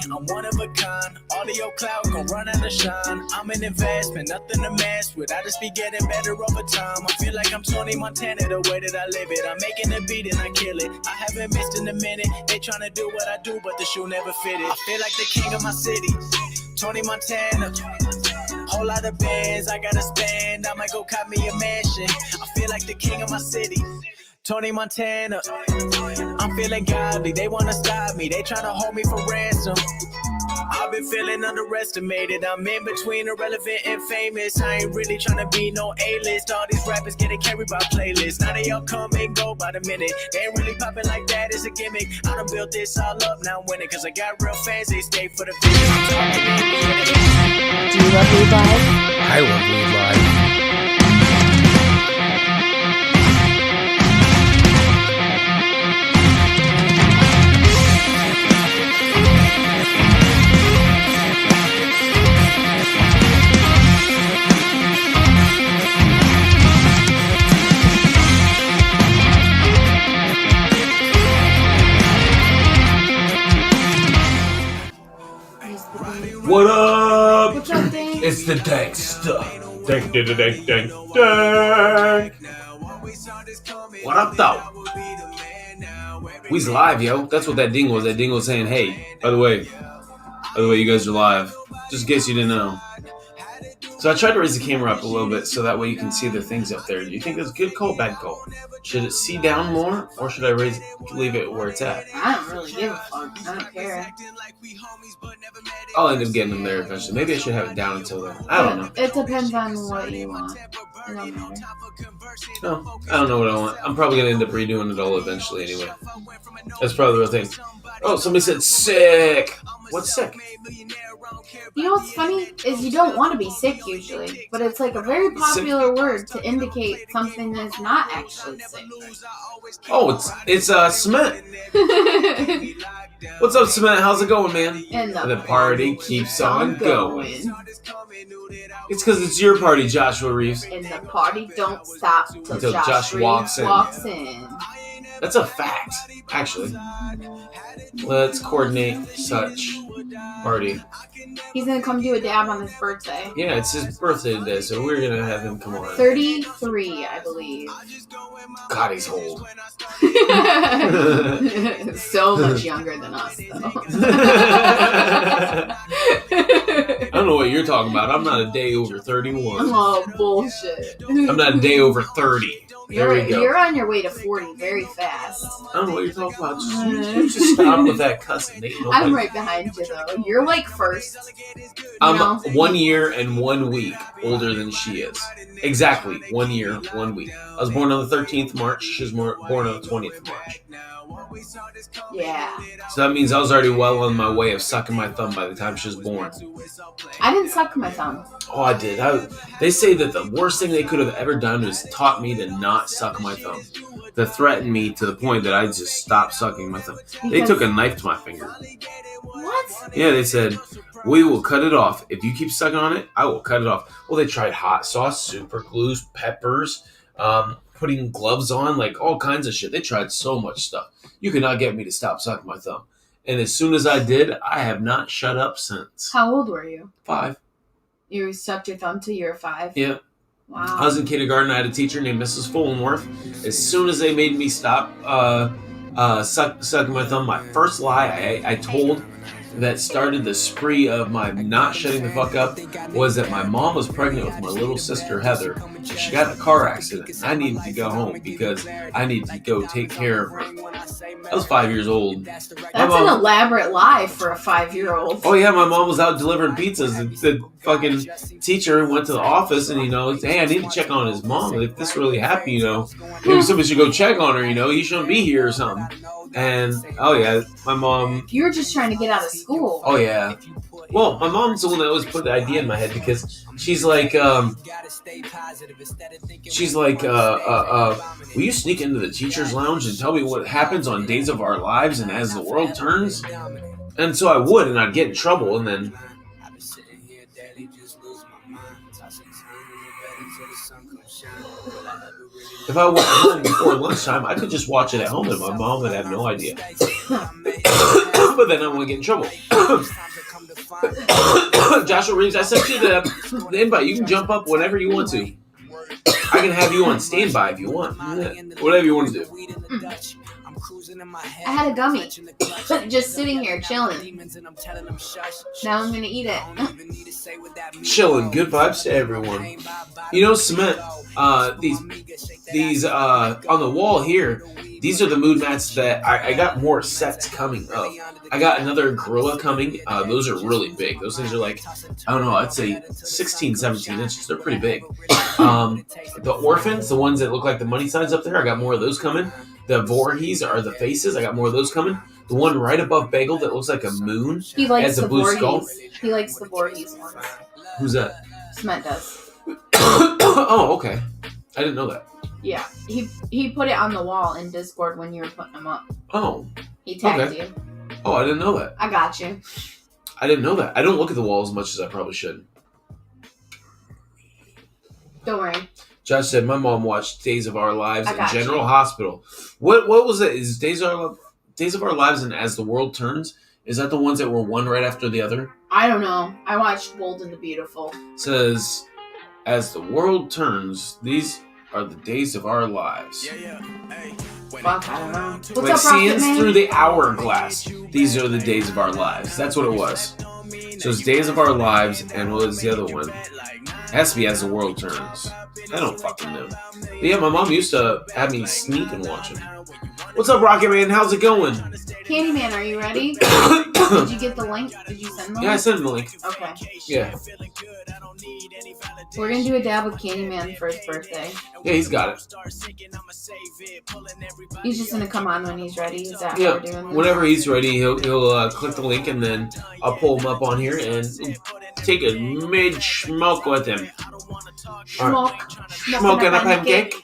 I'm one of a kind. All of your clout gon' run out of shine. I'm an investment, nothing to mess with. I just be getting better over time. I feel like I'm Tony Montana the way that I live it. I'm making a beat and I kill it. I haven't missed in a minute. They tryna do what I do, but the shoe never fitted. I feel like the king of my city, Tony Montana. Whole lot of bands I gotta spend. I might go cop me a mansion. I feel like the king of my city, Tony Montana. I'm feeling godly, they wanna stop me. They tryna hold me for ransom. I've been feeling underestimated. I'm in between irrelevant and famous. I ain't really tryna be no A-list. All these rappers getting carried by playlists. Now they all come and go by the minute. They ain't really popping like that, it's a gimmick. I done built this all up, now I'm winning. Cause I got real fans, they stay for the vision. Do you love Weed Live? I love Weed Live. What up? What's up, Dang? It's the Dank stuff. Dank, dank, dank, dank, dank. What up, though? We's live, yo. That's what that ding was. That ding was saying, hey, by the way, you guys are live. Just in case you didn't know. So I tried to raise the camera up a little bit so that way you can see the things up there. Do you think that's a good call, bad call? Should it see down more, or should I leave it where it's at? I don't really give a fuck. I don't care. I'll end up getting them there eventually. Maybe I should have it down until then. I don't know. It depends on what you want. It don't matter. No, I don't know what I want. I'm probably going to end up redoing it all eventually anyway. That's probably the real thing. Oh, somebody said sick. What's sick? You know what's funny is you don't want to be sick usually, but it's like a very popular word to indicate something that's not actually sick. Oh, it's Cement. What's up, Cement? How's it going, man? And the party keeps on going. It's because it's your party, Joshua Reeves. And the party don't stop until Josh walks in. That's a fact, actually. Let's coordinate such party. He's going to come do a dab on his birthday. Yeah, it's his birthday today, so we're going to have him come on. 33, I believe. God, he's old. So much younger than us, though. I don't know what you're talking about. I'm not a day over 31. Oh, bullshit. I'm not a day over 30. There we go. You're on your way to 40 very fast. I don't know what you're talking about. Just stop with that cussing. I'm right behind you, though. You're like first. I'm 1 year and 1 week older than she is. Exactly. 1 year, 1 week. I was born on the 13th of March. She was born on the 20th of March. Yeah. So that means I was already well on my way of sucking my thumb by the time she was born. I didn't suck my thumb. Oh, I did. They say that the worst thing they could have ever done was taught me to not suck my thumb. To threaten me to the point that I just stopped sucking my thumb. They took a knife to my finger. What? Yeah, they said, we will cut it off. If you keep sucking on it, I will cut it off. Well, they tried hot sauce, super glues, peppers, putting gloves on, like all kinds of shit. They tried so much stuff. You could not get me to stop sucking my thumb. And as soon as I did, I have not shut up since. How old were you? 5. You sucked your thumb till you were 5? Yeah. Wow. I was in kindergarten. I had a teacher named Mrs. Fullenworth. As soon as they made me stop sucking my thumb, my first lie I told that started the spree of my not shutting the fuck up was that my mom was pregnant with my little sister Heather, and she got in a car accident. I needed to go home because I needed to go take care of her. I was 5 years old. That's an elaborate lie for a 5-year-old. Oh yeah, my mom was out delivering pizzas. The fucking teacher went to the office and, hey, I need to check on his mom. If this really happened, maybe somebody should go check on her, he shouldn't be here or something. And, oh yeah, my mom... You were just trying to get out of school. Oh yeah. Well, my mom's the one that always put the idea in my head because she's like, will you sneak into the teacher's lounge and tell me what happens on days of our lives and as the world turns? And so I would, and I'd get in trouble, and then... If I went home before lunchtime, I could just watch it at home, and my mom would have no idea. But then I won't get in trouble. Joshua Reeves, I sent you the invite. You can jump up whenever you want to. I can have you on standby if you want. Yeah. Whatever you want to do. I had a gummy, just sitting here chilling. Now I'm gonna eat it. Chilling, good vibes to everyone. You know, Cement. These on the wall here. These are the mood mats that I got more sets coming up. I got another Gorilla coming. Those are really big. Those things are like, I don't know, I'd say 16, 17 inches. They're pretty big. The Orphans, the ones that look like the money signs up there, I got more of those coming. The Voorhees are the faces. I got more of those coming. The one right above Bagel that looks like a moon He likes has a the blue Voorhees. skull. He likes the Voorhees ones. Who's that? Cement does. Oh, okay. I didn't know that. Yeah, he put it on the wall in Discord when you were putting them up. Oh. He tagged Okay. you. Oh, I didn't know that. I got you. I didn't know that. I don't look at the wall as much as I probably should. Don't worry. Josh said, my mom watched Days of Our Lives I in got General you. Hospital. What was it? Is Days of Our Lives and As the World Turns? Is that the ones that were one right after the other? I don't know. I watched Bold and the Beautiful. It says, as the world turns, these are the days of our lives. Fuck, I don't know. What's Like up, Rocket scenes Man? through the hourglass. These are the days of our lives. That's what it was. So it's Days of Our Lives, and what was the other one? It has to be As the World Turns. I don't fucking know. But yeah, my mom used to have me sneak and watch them. What's up, Rocket Man? How's it going? Candyman, are you ready? Did you get the link? Did you send the link? Yeah, I sent him the link. Okay. Yeah. We're gonna do a dab with Candyman for his birthday. Yeah, he's got it. He's just gonna come on when he's ready. Is that how Yeah, we're doing this? whenever he's ready, he'll click the link, and then I'll pull him up on here and take a mid-smoke with him. Smoke and a pancake.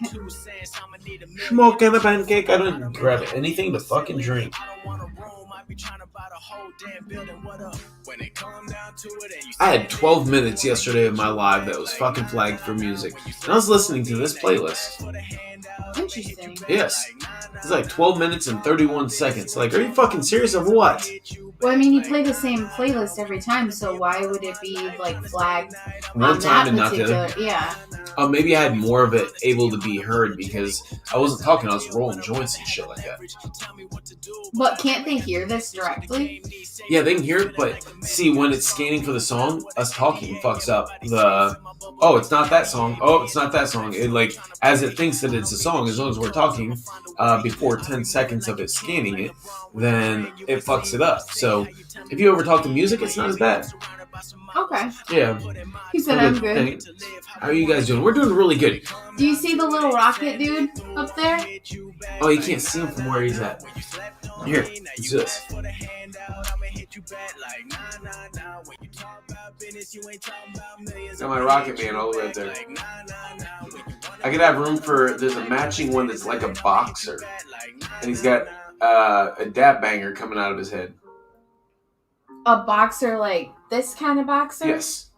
Smoke and a pancake. I don't grab anything to fucking drink. I had 12 minutes yesterday of my live that was fucking flagged for music. And I was listening to this playlist. Interesting. Yes. It's like 12 minutes and 31 seconds. Like, are you fucking serious of what? Well, I mean, you play the same playlist every time, so why would it be like flagged One on time that and not the particular? other. Yeah. Maybe I had more of it able to be heard because I wasn't talking. I was rolling joints and shit like that. But can't they hear this directly? Yeah, they can hear it, but see, when it's scanning for the song, us talking fucks up the, oh, it's not that song. Oh, it's not that song. It, like, as it thinks that it's a song, as long as we're talking, before 10 seconds of it scanning it, then it fucks it up. So if you overtalk the music, it's not as bad. Okay. Yeah. He said I'm good. Hey, how are you guys doing? We're doing really good. Do you see the little rocket dude up there? Oh, you can't see him from where he's at. Here, it's this. Got my Rocket Man all the way up there. I could have room for, there's a matching one that's like a boxer. And he's got a dab banger coming out of his head. A boxer like this kind of boxer? Yes.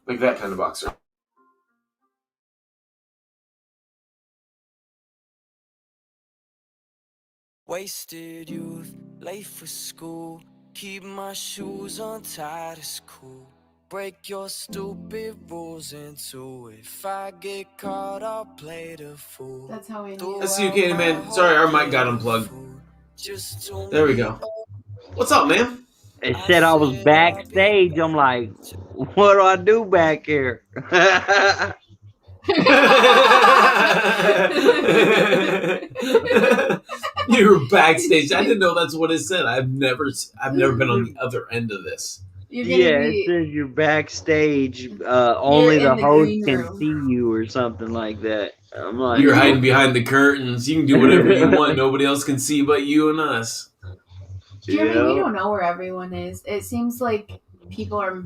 Like that kind of boxer. Wasted youth, late for school. Keep my shoes untied, it's cool. Break your stupid rules into it. If I get caught, I'll play the fool. That's how we knew. That's you, Candyman. Sorry, our mic got unplugged. There we go. What's up, man? It said I was backstage. I'm like, what do I do back here? You were backstage. I didn't know that's what it said. I've never been on the other end of this. You're gonna Yeah, be, it says you're backstage. Only in the the host green can room. see you or something like that. I'm like, You're hiding behind the curtains. You can do whatever you want. Nobody else can see but you and us. Jeremy, Yeah. we don't know where everyone is. It seems like people are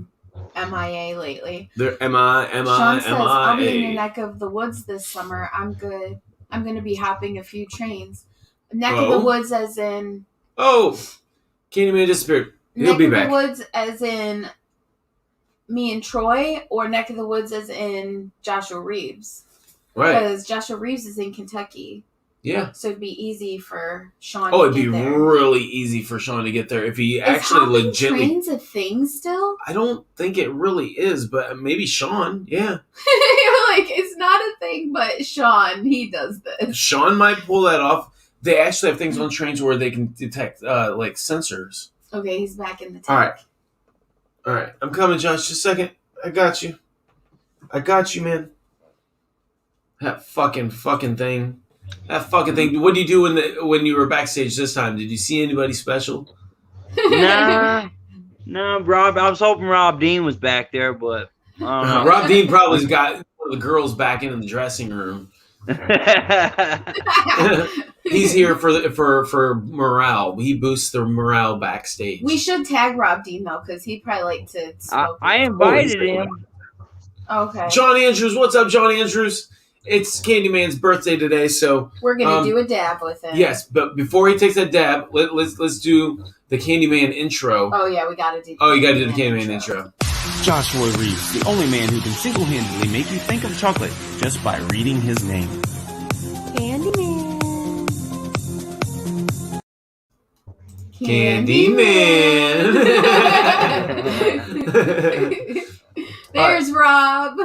MIA lately. There, Sean says, I'll be in your MIA. neck of the woods this summer. I'm good. I'm going to be hopping a few trains. Neck of Oh? the woods as in... Oh, Candyman disappeared. He'll neck be of back. the woods as in me and Troy, or neck of the woods as in Joshua Reeves. Right. Because Joshua Reeves is in Kentucky. Yeah. So it'd be easy for Sean Oh, to it'd be get there. really easy for Sean to get there if he Is actually hopping legitly. trains a thing still? I don't think it really is, but maybe Sean, yeah. You're like, it's not a thing, but Sean, he does this. Sean might pull that off. They actually have things on trains where they can detect, like, sensors. Okay, he's back in the tank. All right. I'm coming, Josh. Just a second. I got you, man. That fucking thing. That fucking thing. What did you do when you were backstage this time? Did you see anybody special? Nah, Rob. I was hoping Rob Dean was back there, but I don't know. Rob Dean probably got one of the girls back in the dressing room. He's here for morale. He boosts the morale backstage. We should tag Rob Dean though, because he'd probably like to smoke. I invited him. Okay. John Andrews, what's up, John Andrews? It's Candyman's birthday today, so we're gonna do a dab with him. Yes, but before he takes that dab, let's do the Candyman intro. Oh yeah, we gotta do. You gotta do the Candyman intro. Joshua Reeves, the only man who can single-handedly make you think of chocolate just by reading his name. Candyman. There's Rob.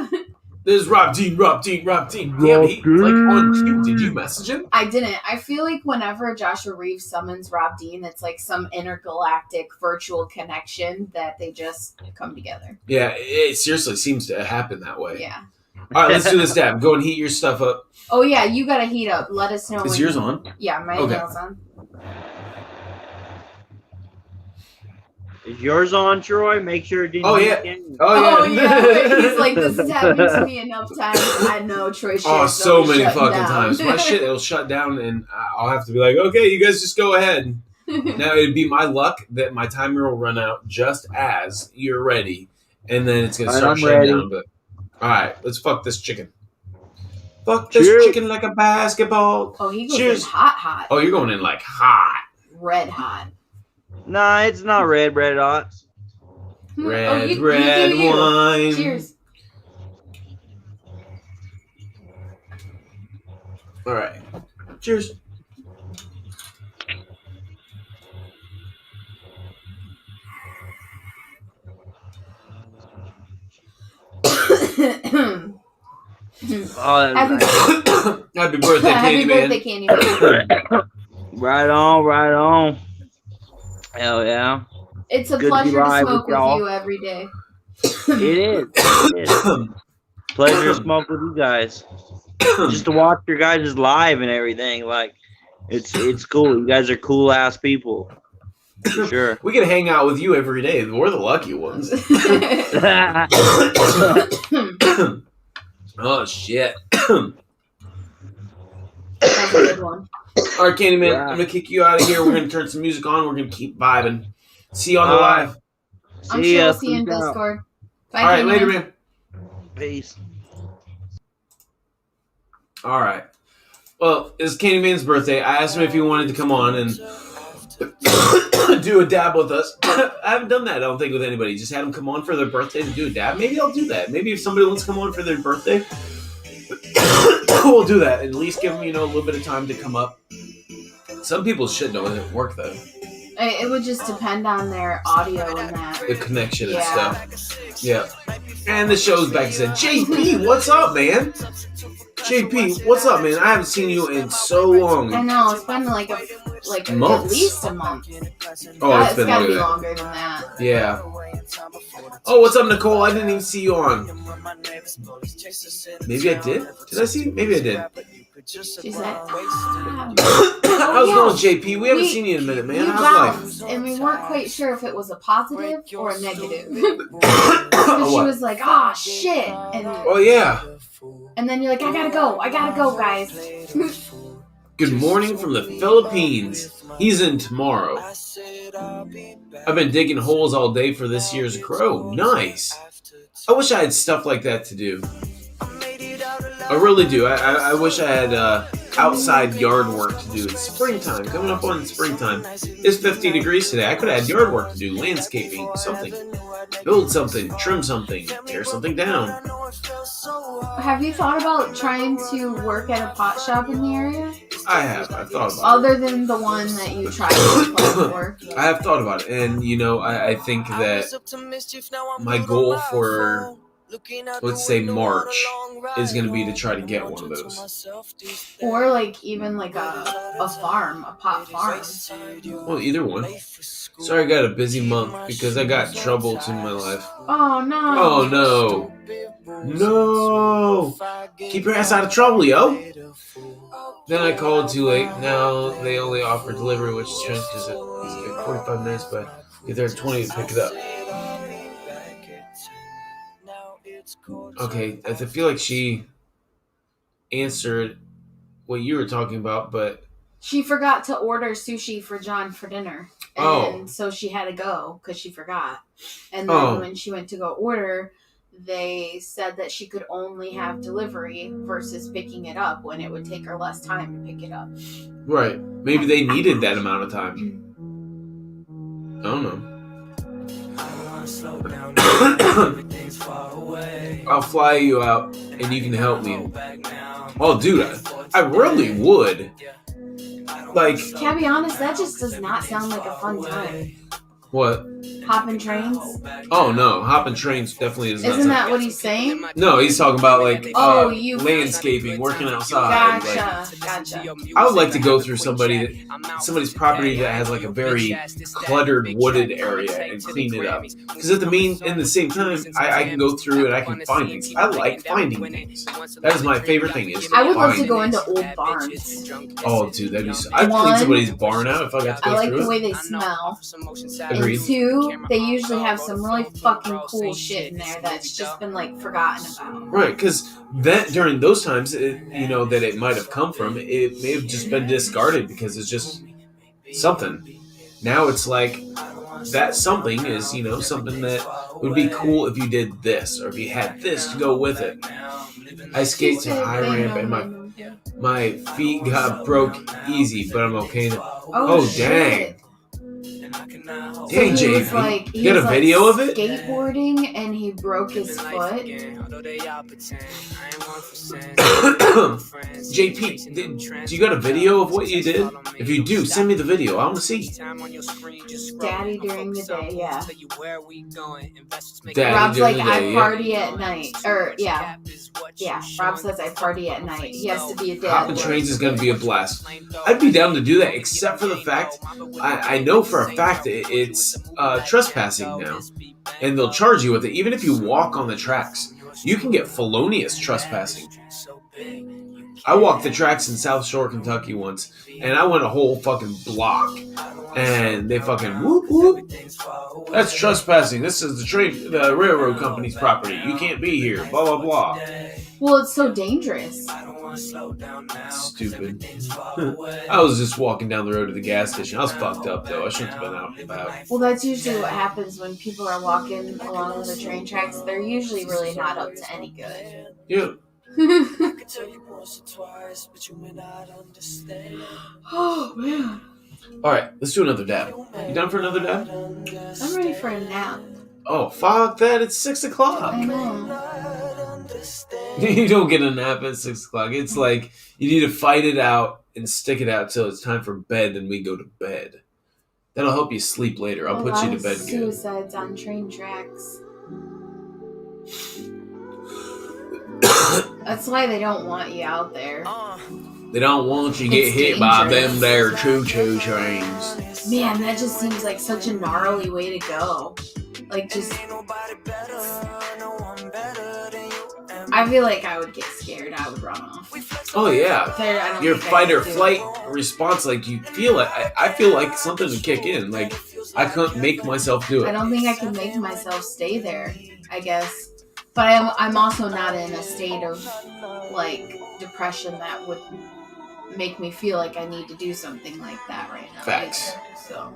There's Rob Dean. Damn, he like on cue. Did you message him? I didn't. I feel like whenever Joshua Reeves summons Rob Dean, it's like some intergalactic virtual connection that they just come together. Yeah, it seriously seems to happen that way. Yeah. All right, let's do this dab. Go and heat your stuff up. Oh yeah, you gotta heat up. Let us know. Is yours on? Yeah, my nail's on. Is yours on, Troy? Make sure it didn't. Oh yeah. He's like, this has happened to me enough times. I know Troy. So many fucking times. My shit, it'll shut down, and I'll have to be like, okay, you guys just go ahead. Now it'd be my luck that my timer will run out just as you're ready, and then it's gonna start shutting down. But all right, let's fuck this chicken. Fuck this chicken like a basketball. Oh, he goes in hot. Oh, you're going in like hot. Red hot. Nah, it's not red hot. Red wine. Cheers. All right. Cheers. Happy birthday, Candyman. Right on. Hell yeah. It's a pleasure to smoke with you every day. It is. Pleasure to smoke with you guys. Just to watch your guys live and everything. Like, it's cool. You guys are cool ass people. For sure. We can hang out with you every day. We're the lucky ones. Oh, shit. That's a good one. All right, Candyman, I'm going to kick you out of here. We're going to turn some music on. We're going to keep vibing. See you on the live. I'm sure we'll see you in Discord. Bye, all right, Candyman. later, man. Peace. All right. Well, it's Candyman's birthday. I asked him if he wanted to come on and do a dab with us. I haven't done that, I don't think, with anybody. Just had them come on for their birthday to do a dab. Maybe I'll do that. Maybe if somebody wants to come on for their birthday, we'll do that. At least give them, a little bit of time to come up. Some people should know it work, though. It would just depend on their audio and that. The connection and stuff. Yeah. And the show's back and said, JP, what's up, man? JP, what's up, man? I haven't seen you in so long. I know, it's been like months. At least a month. Oh, it's been gotta be longer than that. Yeah. Oh, what's up, Nicole? I didn't even see you on. Maybe I did? Did I see you? Maybe I did. She said, How's it going, JP? We haven't seen you in a minute, man. We How's bounced, and we weren't quite sure if it was a positive or a negative. Because she was like, "Ah, shit!" And oh yeah. And then you're like, I gotta go, guys. Good morning from the Philippines. He's in tomorrow. I've been digging holes all day for this year's crow. Nice. I wish I had stuff like that to do. I really do. I wish I had outside yard work to do. It's springtime, coming up on springtime. It's 50 degrees today. I could have had yard work to do, landscaping, something. Build something, trim something, tear something down. Have you thought about trying to work at a pot shop in the area? I have. I've thought about it. Other than the one that you tried to apply for? I have thought about it. And, I think that my goal for, let's say, March is going to be to try to get one of those. Or even a farm, a pot farm. Well, either one. Sorry I got a busy month because I got troubles in my life. Oh, no. Oh, no. No! Keep your ass out of trouble, yo! Then I called too late. Now they only offer delivery, which is strange because it's like 45 minutes, but get there at 20 to pick it up. Okay, I feel like she answered what you were talking about, but... She forgot to order sushi for John for dinner. And so she had to go because she forgot. And then when she went to go order, they said that she could only have delivery versus picking it up when it would take her less time to pick it up. Right. Maybe they needed that amount of time. I don't know. I'll fly you out and you can help me. Oh, dude, I really would. Can I be honest? That just does not sound like a fun time. What? Hopping trains? Oh, no. Hopping trains definitely is not. Isn't that what he's saying? No, he's talking about, landscaping, working outside. Gotcha. I would like to go through somebody's property that has, a very cluttered wooded area and clean it up. Because in the same time, I can go through and I can find things. I like finding things. That is my favorite thing. I would love to go into old barns. Oh, dude, that'd be so... I'd clean somebody's barn out if I got to go through it. I like the way they smell. Agreed. And two, they usually have some really fucking cool shit in there that's just been forgotten about. Right, because during those times, that it might have come from, it may have just been discarded because it's just something. Now it's that something is, something that would be cool if you did this or if you had this to go with it. I skate to high ramp and my feet got broke easy, but I'm okay now. Oh dang. Dang, JP. You got a video of it? Skateboarding and he broke his foot. JP, do you got a video of what you did? If you do, send me the video. I want to see. Daddy during the day, yeah. Daddy Rob's during the day, I party at night. Yeah, Rob says I party at night. He has to be a dad. Hopping trains is going to be a blast. I'd be down to do that, except for the fact, I know for a fact it's trespassing now. And they'll charge you with it. Even if you walk on the tracks, you can get felonious trespassing. I walked the tracks in South Shore, Kentucky once, and I went a whole fucking block. And they fucking whoop whoop. That's trespassing. This is the railroad company's property. You can't be here. Blah blah blah. Well, it's so dangerous. Stupid. I was just walking down the road to the gas station. I was fucked up though. I shouldn't have been out and about. Well, that's usually what happens when people are walking along the train tracks. They're usually really not up to any good. Yeah. Oh man. Alright, let's do another dab. You done for another dab? I'm ready for a nap. Oh, fuck that. It's 6 o'clock. I know. You don't get a nap at 6 o'clock. It's like you need to fight it out and stick it out till it's time for bed, and we go to bed. That'll help you sleep later. I'll put you to bed good. Suicides on train tracks. That's why they don't want you out there. They don't want you to get hit by them there choo-choo trains. Man, that just seems like such a gnarly way to go. I feel like I would get scared. I would run off. Oh yeah, your fight or flight response, you feel it. I feel like something would kick in. I couldn't make myself do it. I don't think I can make myself stay there, I guess. But I'm also not in a state of depression that would make me feel like I need to do something like that right now. Facts. So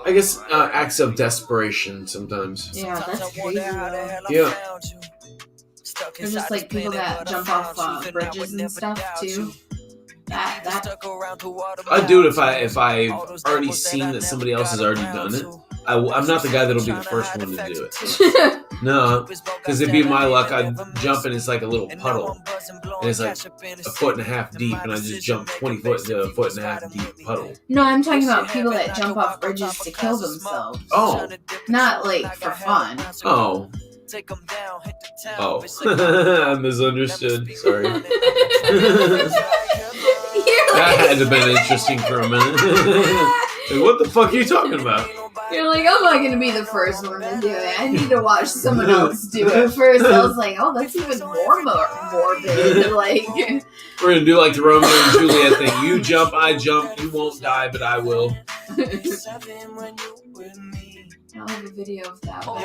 I guess acts of desperation sometimes. Yeah, that's crazy though. Yeah. There's just people that jump off bridges and stuff too. I'd do it if I've already seen that somebody else has already done it. I'm not the guy that'll be the first one to do it. No, because it'd be my luck. I'd jump and it's like a little puddle, and it's like a foot and a half deep, and I just jump 20 foot into a foot and a half deep puddle. No, I'm talking about people that jump off bridges to kill themselves. Oh, not like for fun. Oh. Oh, I misunderstood. Sorry. That had to have been interesting for a minute. Like, what the fuck are you talking about? You're like, I'm not gonna be the first one to do it. I need to watch someone else do it first. I was like, oh, that's even more morbid. Like, we're gonna do like the Romeo and Juliet thing. You jump, I jump. You won't die, but I will. I'll have a video of that. Well,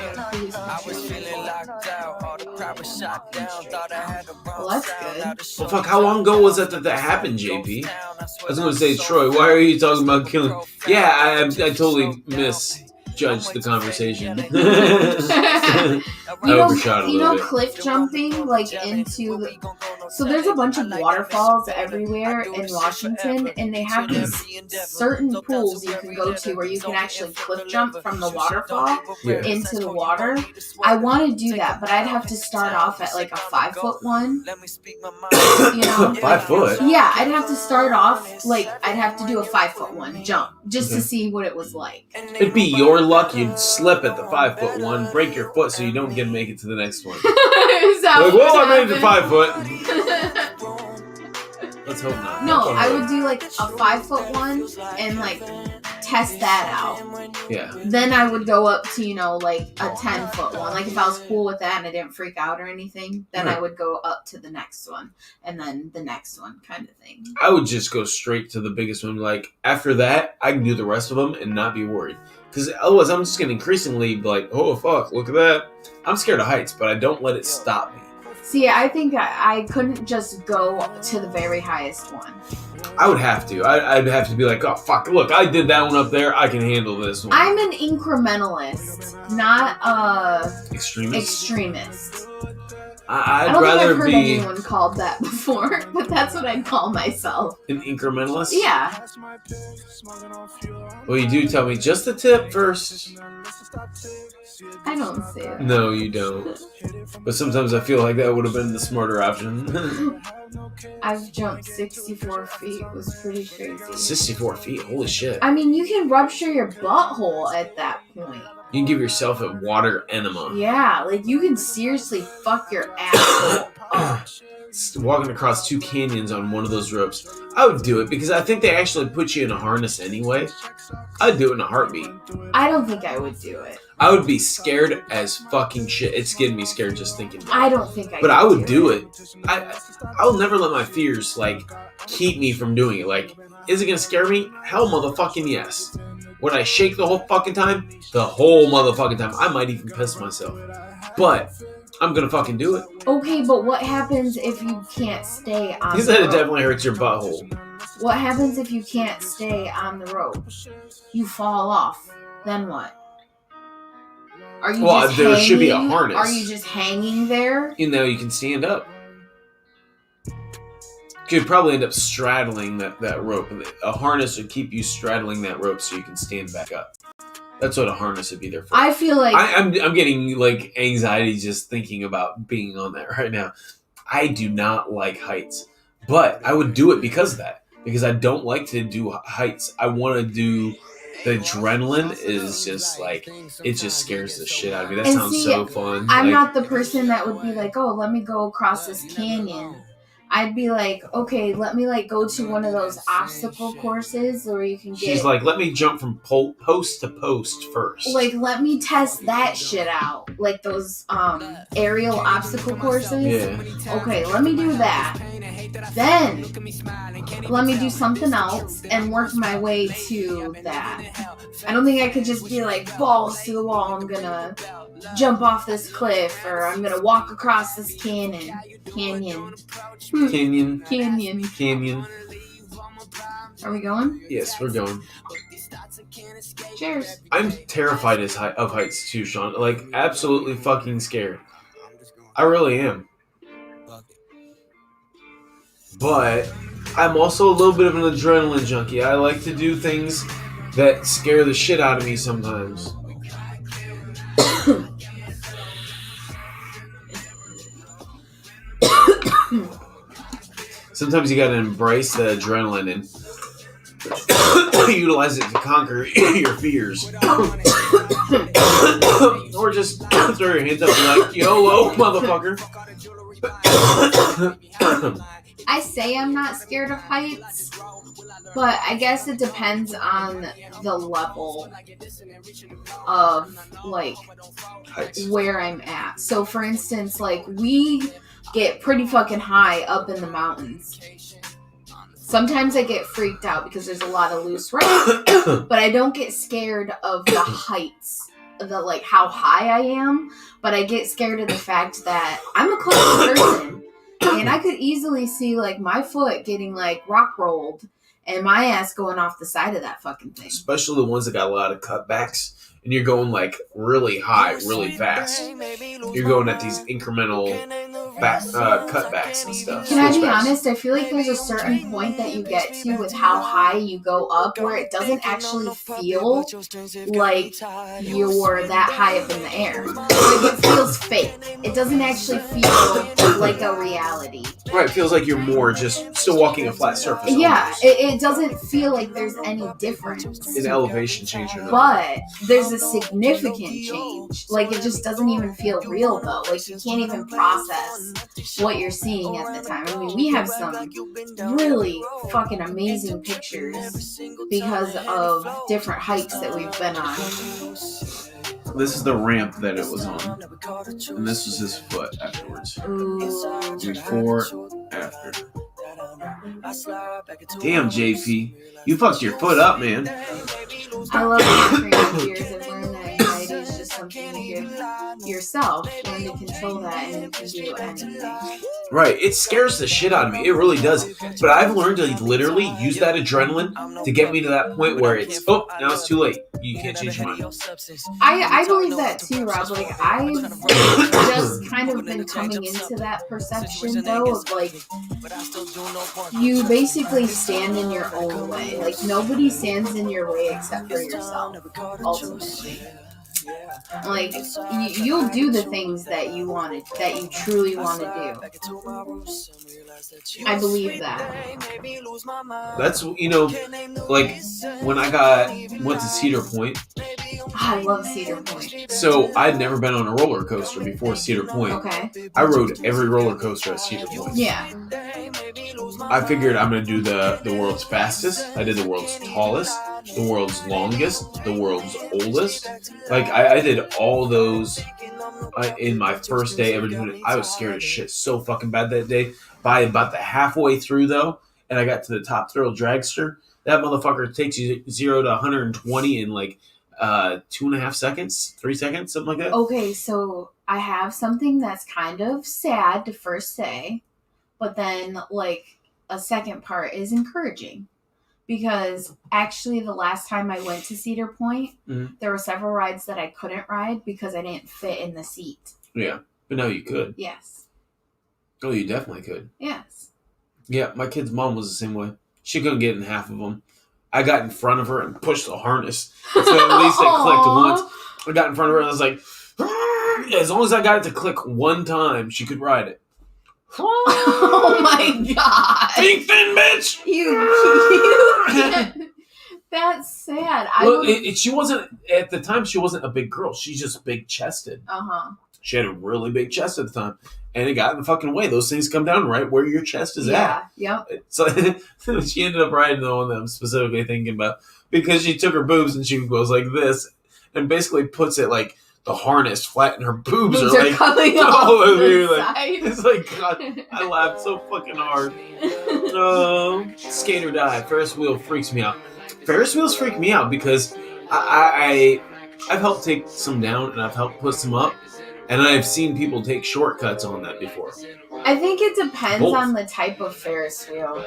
that's good. Well, fuck, how long ago was that happened, JP? I was going to say, Troy, why are you talking about killing? Yeah, I totally misjudged the conversation. I overshot a little bit. Cliff jumping, like, into the... So there's a bunch of waterfalls everywhere in Washington, and they have these certain pools you can go to where you can actually cliff jump from the waterfall into the water. I want to do that, but I'd have to start off at like a 5-foot one. You know? 5 foot? Yeah, I'd have to start off, like, I'd have to do a 5-foot one jump just to see what it was like. It'd be your luck you'd slip at the 5-foot one, break your foot so you don't get to make it to the next one. Is that like, well, I made it to 5 foot. Let's hope not. No, I would do like a 5-foot one and like test that out. Yeah. Then I would go up to, like a 10-foot one. Like if I was cool with that and I didn't freak out or anything, then I would go up to the next one and then the next one kind of thing. I would just go straight to the biggest one. Like after that, I can do the rest of them and not be worried. Because otherwise I'm just going to increasingly be like, oh fuck, look at that. I'm scared of heights, but I don't let it stop me. See, I think I couldn't just go to the very highest one. I would have to. I'd have to be like, oh, fuck, look, I did that one up there. I can handle this one. I'm an incrementalist, not a extremist. I don't think I've heard anyone called that before, but that's what I'd call myself. An incrementalist? Yeah. Well, you do tell me just the tip first. I don't see it. No, you don't. But sometimes I feel like that would have been the smarter option. I've jumped 64 feet. It was pretty crazy. 64 feet? Holy shit. I mean, you can rupture your butthole at that point. You can give yourself a water enema. Yeah, like you can seriously fuck your asshole up. Walking across 2 canyons on one of those ropes. I would do it because I think they actually put you in a harness anyway. I'd do it in a heartbeat. I don't think I would do it. I would be scared as fucking shit. It's getting me scared just thinking about it. I don't think I But I would do it. I'll never let my fears, like, keep me from doing it. Like, is it going to scare me? Hell motherfucking yes. Would I shake the whole fucking time? The whole motherfucking time. I might even piss myself. But I'm going to fucking do it. Okay, but what happens if you can't stay on the rope? He said it definitely hurts your butthole. What happens if you can't stay on the rope? You fall off. Then what? Are you just there hanging? Should be a harness. Are you just hanging there? You you can stand up. You could probably end up straddling that rope. A harness would keep you straddling that rope so you can stand back up. That's what a harness would be there for. I feel like I'm getting like anxiety just thinking about being on that right now. I do not like heights, but I would do it because of that. Because I don't like to do heights. I want to do. The adrenaline is just like, it just scares the shit out of me. That sounds so fun. I'm not the person that would be like, oh, let me go across this canyon. I'd be like, okay, let me like go to one of those obstacle courses where you can get... She's like, let me jump from post to post first. Like, let me test that shit out. Like those aerial obstacle courses. Yeah. Okay, let me do that. Then, let me do something else and work my way to that. I don't think I could just be like, balls to the wall, I'm gonna jump off this cliff, or I'm gonna walk across this canyon. Are we going? Yes, we're going. Cheers. I'm terrified of heights too, Sean. Like, absolutely fucking scared. I really am. But I'm also a little bit of an adrenaline junkie. I like to do things that scare the shit out of me sometimes. Sometimes you gotta embrace the adrenaline and utilize it to conquer your fears. Or just throw your hands up and like, YOLO, motherfucker. I say I'm not scared of heights, but I guess it depends on the level of, like, Heights. where I'm at. So, for instance, like, we get pretty fucking high up in the mountains. Sometimes I get freaked out because there's a lot of loose rock, but I don't get scared of the heights, like how high I am, but I get scared of the fact that I'm a close person, and I could easily see, like, my foot getting, like, rock rolled and my ass going off the side of that fucking thing. Especially the ones that got a lot of cutbacks, and you're going, like, really high, really fast. You're going at these incremental cutbacks and stuff. Can I be honest? I feel like there's a certain point that you get to with how high you go up where it doesn't actually feel like you're that high up in the air. Like, it feels fake. It doesn't actually feel like a reality. Right, it feels like you're more just still walking a flat surface. Yeah, it doesn't feel like there's any difference. An elevation change or nothing. But there's a significant change. Like, it just doesn't even feel real, though. Like, you can't even process what you're seeing at the time. I mean, we have some really fucking amazing pictures because of different hikes that we've been on. This is the ramp that it was on. And this was his foot afterwards. Ooh. Before, after. Damn, JP. You fucked your foot up, man. I love conquering your fears and learn that anxiety is just something you give yourself. Learn to control that and you can do anything. Right, it scares the shit out of me. It really does. But I've learned to literally use that adrenaline to get me to that point where it's, oh, now it's too late. You can't change your mind. I believe that too, Rob. Like, I've just kind of been coming into that perception, though, of, like, you basically stand in your own way. Like, nobody stands in your way except for yourself, ultimately. Like, you'll do the things that you wanted, that you truly want to do. I believe that. That's, like, when I went to Cedar Point. I love Cedar Point. So, I'd never been on a roller coaster before Cedar Point. Okay. I rode every roller coaster at Cedar Point. Yeah. I figured I'm going to do the world's fastest. I did the world's tallest, the world's longest, the world's oldest. Like, I did all those in my first day ever doing it. I was scared as shit so fucking bad that day. By about the halfway through, though, and I got to the Top Thrill Dragster, that motherfucker takes you 0 to 120 in, like, 2.5 seconds, 3 seconds, something like that. Okay, so I have something that's kind of sad to first say, but then, like, a second part is encouraging. Because actually the last time I went to Cedar Point, there were several rides that I couldn't ride because I didn't fit in the seat. Yeah, but now you could. Yes. Oh, you definitely could. Yes. Yeah, my kid's mom was the same way. She couldn't get in half of them. I got in front of her and pushed the harness. So at least it clicked once. I got in front of her and I was like, as long as I got it to click one time, she could ride it. Oh my god. Pink fin, bitch! You That's sad. Well, she wasn't, at the time, she wasn't a big girl. She's just big chested. Uh-huh. She had a really big chest at the time. And it got in the fucking way. Those things come down right where your chest is at. Yeah, yep. So she ended up riding the one that I'm specifically thinking about. Because she took her boobs and she goes like this. And basically puts it like the harness flat and her boobs are like coming all off over the here. Like, side. it's like, God, I laughed so fucking hard. Skate or die. Ferris wheel freaks me out. Ferris wheels freak me out because I've helped take some down and I've helped put some up. And I've seen people take shortcuts on that before. I think it depends on the type of Ferris wheel.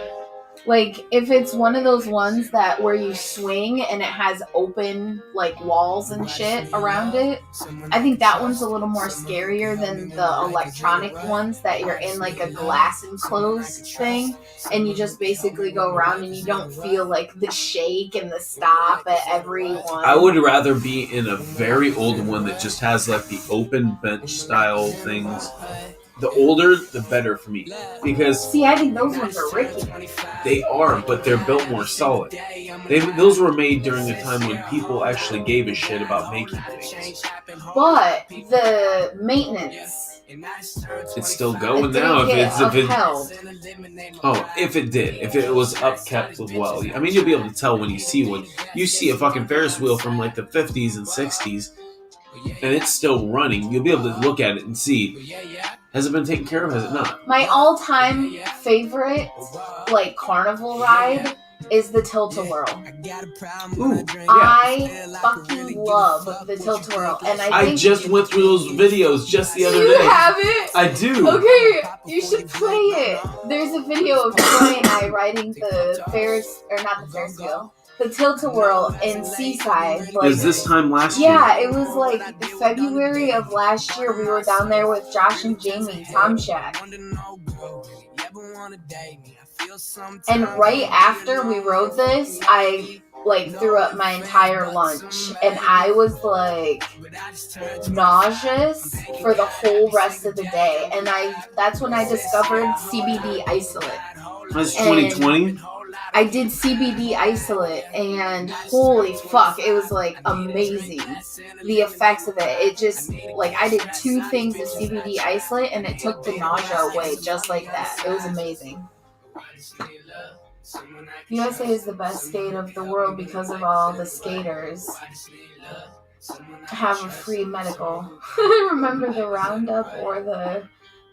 Like, if it's one of those ones that where you swing and it has open, like, walls and shit around it, I think that one's a little more scarier than the electronic ones that you're in, like, a glass enclosed thing, and you just basically go around and you don't feel, like, the shake and the stop at every one. I would rather be in a very old one that just has, like, the open bench style things. The older, the better for me. Because see, I think those ones are rickety. They are, but they're built more solid. Those were made during a time when people actually gave a shit about making things. But the maintenance, it's still going now. If it did, if it was upkept well. I mean, you'll be able to tell when you see one. You see a fucking Ferris wheel from like the 50s and 60s, and it's still running. You'll be able to look at it and see. Has it been taken care of? Has it not? My all-time favorite, like, carnival ride is the Tilt-A-Whirl. Ooh, yeah. I fucking love the Tilt-A-Whirl, and I just went through those videos just the other day. You have it? I do. Okay, you should play it. There's a video of Troy and I riding the Ferris, or not the Ferris wheel, the Tilt-A-Whirl in Seaside. Like, was this time last year? Yeah, it was like February of last year. We were down there with Josh and Jamie, Tom Shack. And right after we rode this, I like threw up my entire lunch, and I was like nauseous for the whole rest of the day. And that's when I discovered CBD isolate. That's 2020. I did CBD isolate, and holy fuck, it was like amazing. The effects of it. It just, like, I did 2 things of CBD isolate, and it took the nausea away just like that. It was amazing. USA is the best state of the world because of all the skaters have a free medical. Remember the Roundup or the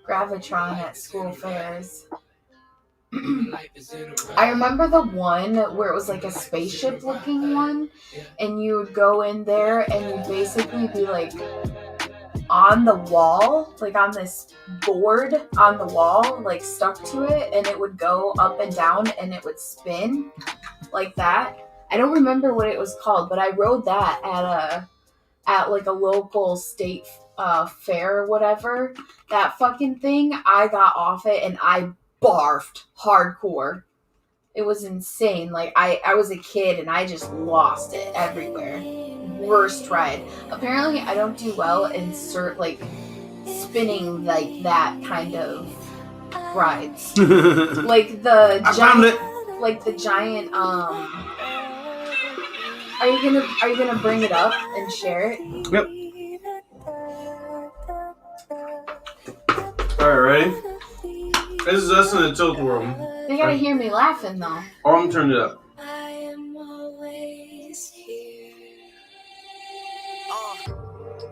Gravitron at school fairs? I remember the one where it was like a spaceship looking one, and you would go in there and you'd basically be like on the wall, like on this board on the wall, like stuck to it, and it would go up and down and it would spin like that. I don't remember what it was called, but I rode that at like a local state fair or whatever. That fucking thing, I got off it and I barfed hardcore. It was insane. Like, I was a kid and I just lost it everywhere. Worst ride. Apparently I don't do well in like spinning like that kind of rides. Like the giant are you gonna bring it up and share it? Yep. Alright, ready? This is us in the Tilt-A-Whirl. They gotta hear me laughing though. Or I'm turning it up. I am always here.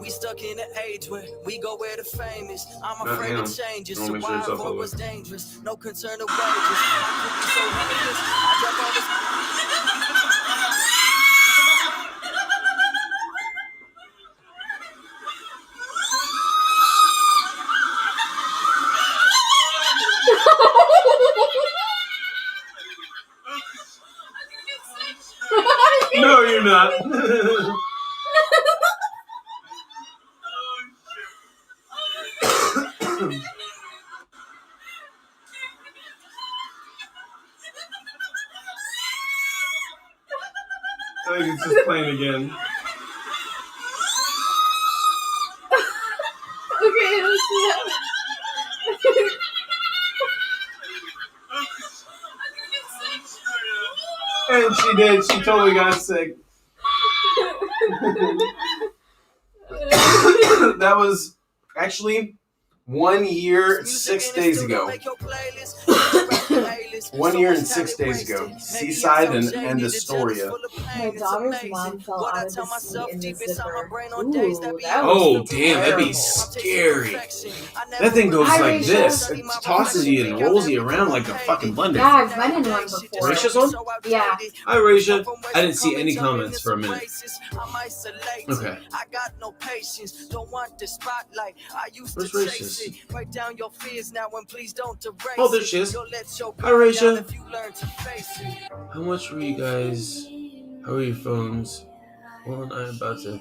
We stuck in an age where we go where the fame is. I'm afraid of changes. Survival was dangerous. No concern of wages. I could be so heinous. I drop all this. No, you're not. I think it's just playing again. Okay, let's see that. And she did. She totally got sick. That was actually 1 year, 6 days ago. 1 year and 6 days ago. Seaside and Astoria. My daughter's mom fell out of the seat in the zipper. Ooh, that oh, damn, that'd be scary. That thing goes like this. It tosses you and rolls you around like a fucking blender. Yeah, I've been in one before. Racia's one? Yeah. Hi, Racia. I didn't see any comments for a minute. Okay. Where's Racia's? Rose. Oh, there she is. Hi, Rachel. How much were you guys? How are your phones? Well, I'm about to.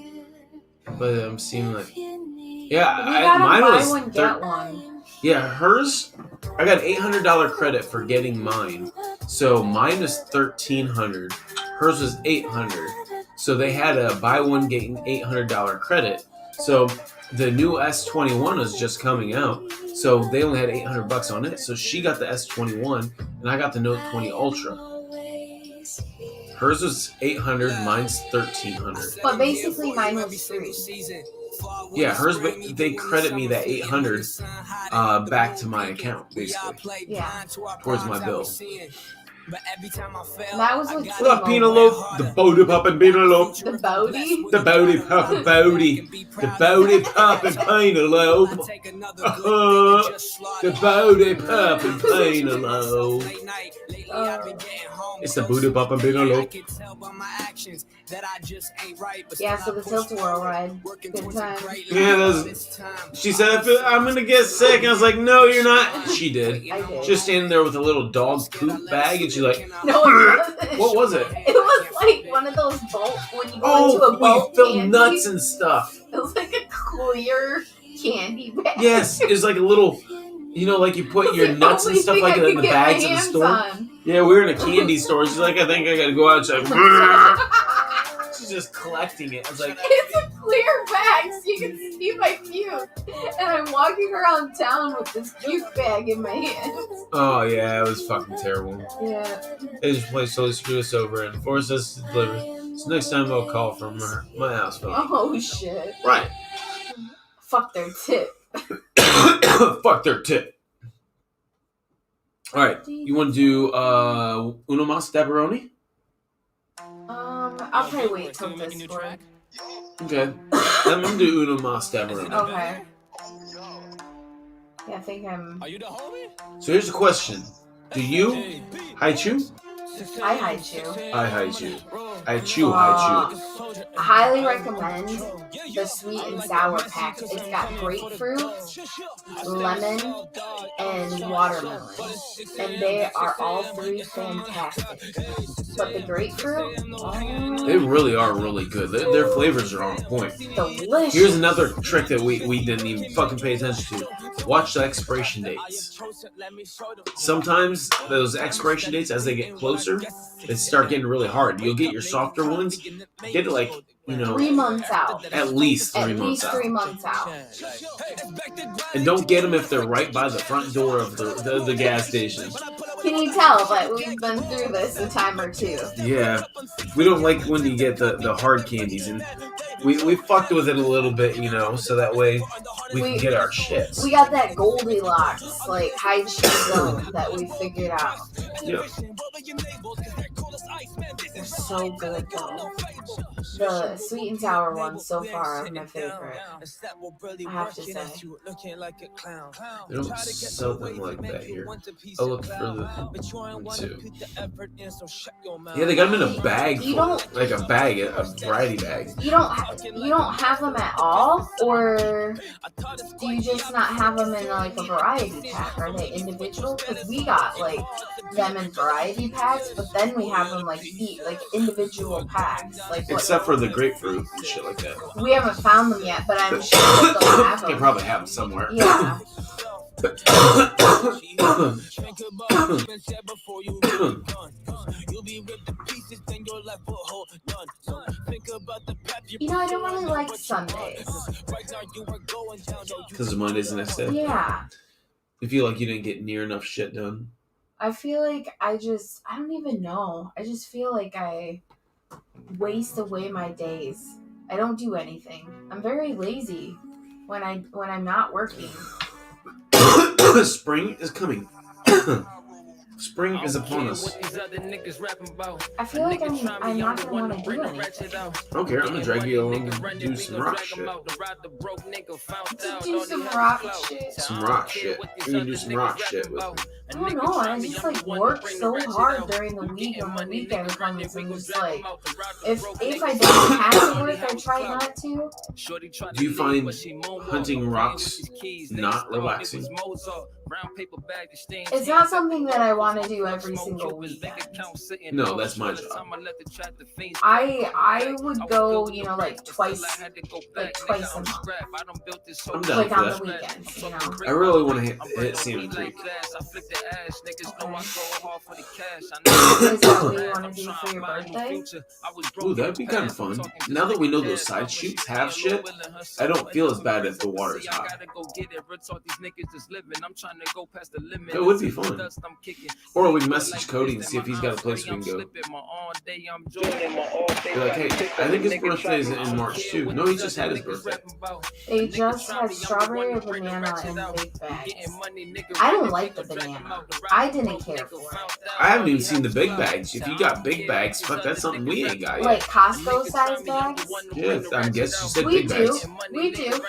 But I'm seeing like. Yeah, mine was. One, get one. Yeah, hers. I got $800 credit for getting mine. So mine is $1,300. Hers was $800. So they had a buy one get an $800 credit. So the new S21 was just coming out. So they only had $800 on it. So she got the S21 and I got the Note 20 Ultra. Hers was $800, mine's $1,300. But basically mine was free. Yeah, hers, but they credit me that $800 back to my account, basically. Yeah. Towards my bill. That was with What up, Penelope? The Bodie Poppin' Penelope. The Bodie? The Bodie Poppin' Bodie. The Bodie Poppin' Penelope. The Bodie Poppin' Penelope. It's the Bodie Poppin' Penelope. Yeah, so the Tilt-A-Whirl ride. Good time. Yeah, she said, I'm going to get sick. I was like, no, you're not. She did. I did. Just standing there with a little dog poop bag, and she's like, No, it wasn't. What was it? It was like one of those bulk, when you go into a bulk we filled candy. nuts and stuff. It was like a clear candy bag. Yes, it was like a little, like you put your nuts and stuff like that in the bags at the store. On. Yeah, we were in a candy store. She's like, I think I got to go outside. She's just collecting it. I was like, it's a clear bag so you can see my puke. And I'm walking around town with this puke bag in my hand. Oh, yeah, it was fucking terrible. Yeah. They just totally screwed us over and forced us to deliver. So next time I'll call from my house phone. Oh, shit. Right. Fuck their tip. Fuck their tip. All right, you want to do Uno Mas Dabaroni? I'll probably wait till Discord. Okay. I'm going to do Uno Mas Dabaroni. Okay. Yeah, I think I'm... So here's the question. Do you Haichu? I Haichu. I Haichu. I Haichu. Highly recommend the sweet and sour pack. It's got grapefruit, lemon, and watermelon. And they are all three fantastic. But the grapefruit, they really are really good. Their flavors are on point. Delicious. Here's another trick that we didn't even fucking pay attention to. Watch the expiration dates. Sometimes those expiration dates, as they get closer, they start getting really hard. You'll get your softer ones, get it like, 3 months out. At least 3 months out. 3 months out. And don't get them if they're right by the front door of the gas station. Can you tell that we've been through this a time or two? Yeah. We don't like when you get the hard candies, and we fucked with it a little bit, so that way we can get our shits. We got that Goldilocks, like, high cheese zone that we figured out. Yeah. They're so good, though. The sweet and sour ones so far are my favorite. I have to say. They don't sell them like that here. I'll look for the one too. Yeah, they got them in a bag. Like a bag, a variety bag. You don't have them at all, or do you just not have them in like a variety pack? Are they individual? Because we got like them in variety packs, but then we have them like individual packs. Like except for the grapefruit and shit like that. We haven't found them yet, but I'm sure they'll have them. They probably have them somewhere. Yeah. I don't really like Sundays. Because Monday's the next day? Yeah. You feel like you didn't get near enough shit done? I feel like I don't even know. I just feel like I waste away my days. I don't do anything. I'm very lazy when I'm not working. Spring is coming. Spring is upon us. I feel like I'm not gonna want to do anything. I don't care. I'm gonna drag you along and do some rock shit. Do some rock shit. Some rock shit. We can do some rock shit with me. I don't know, I just like work so hard during the week and the weekend comes and just like if I don't have to work, I try not to. Do you find hunting rocks not relaxing? It's not something that I want to do every single weekend. No, that's my job. I would go, like twice a month. I'm down like for on that. the weekends, I really want to hit Salmon Creek. Okay. Is that what you want to do for your birthday? Ooh, that'd be kind of fun. Now that we know those side shoots have shit, I don't feel as bad if the water's hot. It would be fun. Or we can message Cody and see if he's got a place we can go. Be like, hey, I think his birthday is in March too. No, he just had his birthday. They just had strawberry or banana in big bags. I don't like the banana. I didn't care for it. I haven't even seen the big bags. If you got big bags, fuck, that's something we ain't got yet. Like Costco size bags? Yeah, I guess you said We big do. bags. We do.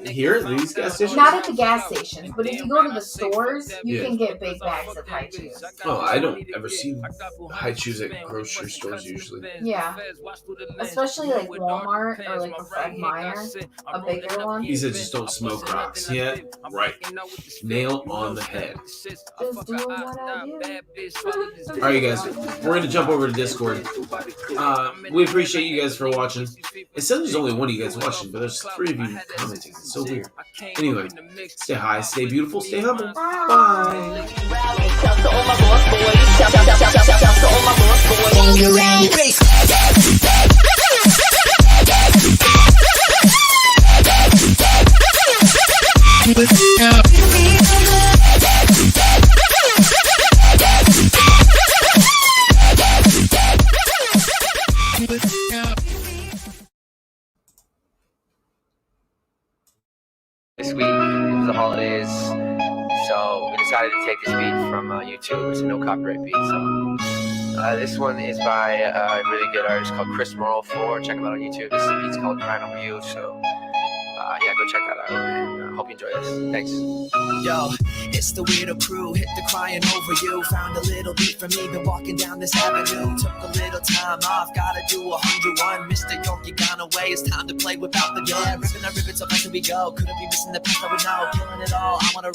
Here at these gas stations? Not at the gas stations, but if you go to the stores, you can get big bags of high chews. Oh, I don't ever see high chews at grocery stores usually. Yeah. Especially like Walmart or like a Fred Meyer, a bigger one. He said just don't smoke rocks. Yeah, right. Nail on the head. Just doing what I do. Alright, you guys, we're going to jump over to Discord. We appreciate you guys for watching. It says there's only one of you guys watching, but there's 3 of you commenting. It's so weird. Anyway, stay high, stay beautiful, stay humble. Bye. This week, it was the holidays, so we decided to take this beat from YouTube. It's a no copyright beat. So this one is by a really good artist called Chris Morrow 4. Check him out on YouTube. This beat's called Crying Over You. So yeah, go check that out. And hope you enjoy this. Thanks. Yo, it's the weirdo crew, hit the crying over you. Found a little beat from me, been walking down this avenue. Took a little time off, gotta do 101. Mr. York, you gone away, it's time to play without the guns. Ripping our ribbons, so fast we go. Couldn't be missing the piece that we know. Killing it all, I wanna